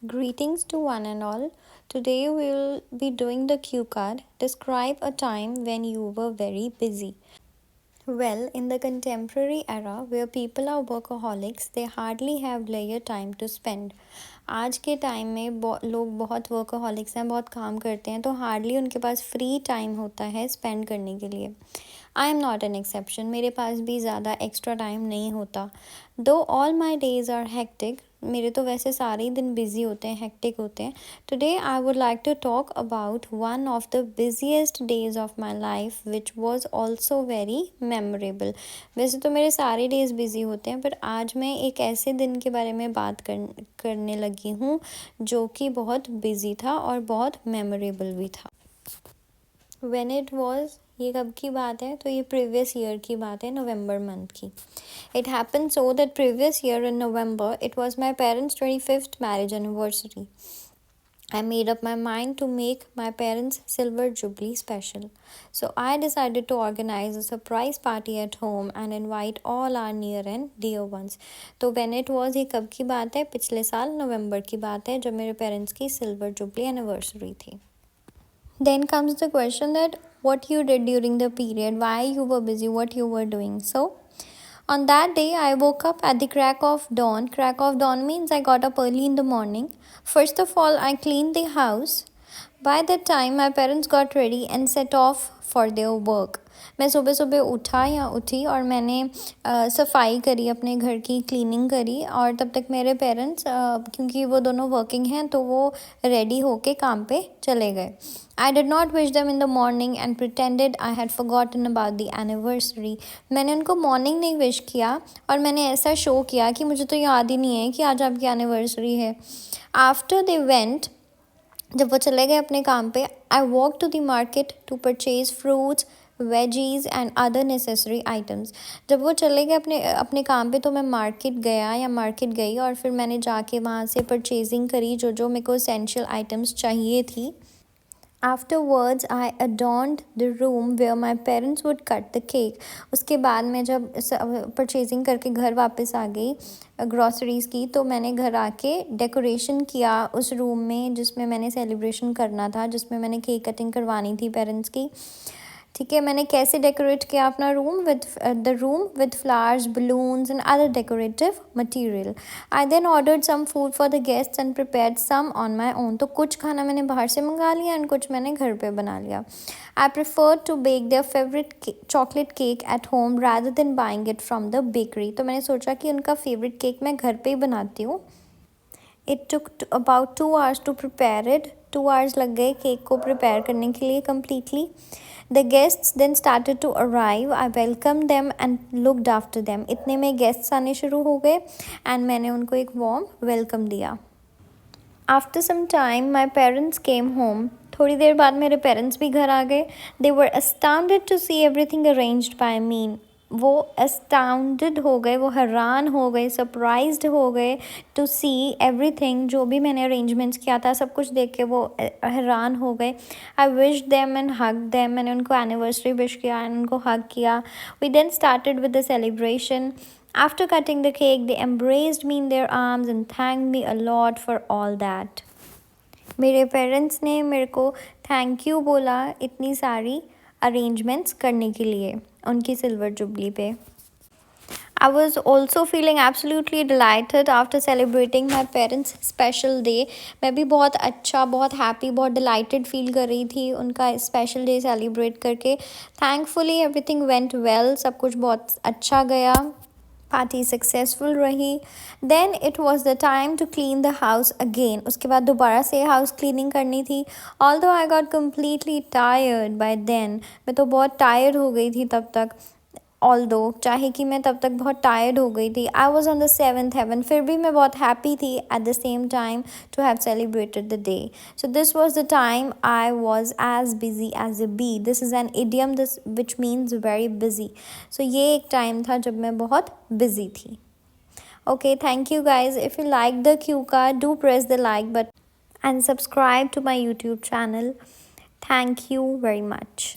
Greetings to one and all. Today we will be doing the cue card. Describe a time when you were very busy. Well, in the contemporary era where people are workaholics, they hardly have leisure time to spend. आज के time में लोग बहुत वर्कaholics हैं, बहुत काम करते हैं, तो हार्डली उनके पास फ्री टाइम होता है स्पेंड करने के लिए. I am not an exception. मेरे पास भी ज़्यादा एक्स्ट्रा टाइम नहीं होता. Though all my days are hectic. मेरे तो वैसे सारे ही दिन बिजी होते हैं, हेक्टिक होते हैं. Today I would like to talk about one of the busiest days of my life which was also very memorable. वैसे तो मेरे सारे डेज बिजी होते हैं, पर आज मैं एक ऐसे दिन के बारे में बात करने लगी हूँ जो कि बहुत बिजी था और बहुत मेमोरेबल भी था. When it was, ये कब की बात है? तो ये प्रीवियस ईयर की बात है, नवंबर मंथ की. It happened so that previous year in November, it was my parents' 25th marriage anniversary. I made up my mind to make my parents' silver jubilee special. So I decided to organize a surprise party at home and invite all our near and dear ones. तो when it was, ये कब की बात है? पिछले साल नवंबर की बात है जब मेरे पेरेंट्स की सिल्वर जुबली एनिवर्सरी थी. Then comes the question that what you did during the period, why you were busy, what you were doing. So on that day, I woke up at the crack of dawn. Crack of dawn means I got up early in the morning. First of all, I cleaned the house. By that time, my parents got ready and set off for their work. मैं सुबह सुबह उठी और मैंने सफाई करी, अपने घर की क्लीनिंग करी. और तब तक मेरे पेरेंट्स, क्योंकि वो दोनों वर्किंग हैं, तो वो रेडी होके काम पे चले गए. I did not wish them in the morning and pretended I had forgotten about the anniversary. मैंने उनको मॉर्निंग नहीं विश किया और मैंने ऐसा शो किया कि मुझे तो याद ही नहीं है कि आज आपकी एनिवर्सरी है. After they went, जब वो चले गए अपने काम पे, I walked to the market to purchase fruits, veggies and other necessary items. जब वो चले गए अपने काम पे, तो मैं मार्केट गई और फिर मैंने जाके वहाँ से परचेजिंग करी जो मेरे को एसेंशियल आइटम्स चाहिए थी. Afterwards, I adorned the room where my parents would cut the cake. उसके बाद मैं जब परचेजिंग करके घर वापस आ गई ग्रॉसरीज़ की, तो मैंने घर आके डेकोरेशन किया उस रूम में जिसमें मैंने सेलिब्रेशन करना था, जिसमें मैंने केक कटिंग करवानी थी पेरेंट्स की. ठीक है, मैंने कैसे डेकोरेट किया अपना room with flowers, balloons and other decorative material. I then ordered some food for the guests and prepared some on my own. तो कुछ खाना मैंने बाहर से मंगा लिया एंड कुछ मैंने घर पे बना लिया. I prefer to bake their favourite chocolate cake at home rather than buying it from the bakery. तो मैंने सोचा कि उनका फेवरेट केक मैं घर पे ही बनाती हूँ. It took about 2 hours to prepare it. 2 hours लग गए केक को प्रिपेयर करने के लिए completely. The guests then started to arrive. I welcomed them and looked after them. इतने में guests आने शुरू हो गए and मैंने उनको एक warm welcome दिया. After some time, my parents came home. थोड़ी देर बाद मेरे पेरेंट्स भी घर आ गए. They were astounded to see everything arranged by me. वो astounded हो गए, वो हैरान हो गए, सरप्राइज्ड हो गए टू सी एवरीथिंग. जो भी मैंने अरेंजमेंट्स किया था सब कुछ देख के वो हैरान हो गए. I wish them and hug them. मैंने उनको एनिवर्सरी विश किया एंड उनको हग किया. We then started with the celebration. After cutting the cake, they embraced me in their arms and thanked me a lot for all that. मेरे parents ने मेरे को thank you बोला इतनी सारी अरेंजमेंट्स करने के लिए उनकी सिल्वर जुबली पे. I was also feeling absolutely delighted after celebrating my parents' special day. मैं भी बहुत अच्छा, बहुत हैप्पी, बहुत डिलाइटेड फील कर रही थी उनका स्पेशल डे सेलिब्रेट करके. Thankfully everything went well. सब कुछ बहुत अच्छा गया. पार्टी सक्सेसफुल रही. Then it was the time to clean the house again. उसके बाद दोबारा से हाउस क्लीनिंग करनी थी. Although I got completely tired by then. मैं तो बहुत टायर्ड हो गई थी तब तक. ऑल्दो चाहे कि मैं तब तक बहुत टायर्ड हो गई थी. I was on the 7th heaven. फिर भी मैं बहुत हैप्पी थी at the same time to have celebrated the day. So this was the time I was as busy as a bee. This is an idiom this which means very busy. So ये एक time था जब मैं बहुत busy थी. Okay, thank you guys. If you like the cue card, do press the like button and subscribe to my YouTube channel. Thank you very much.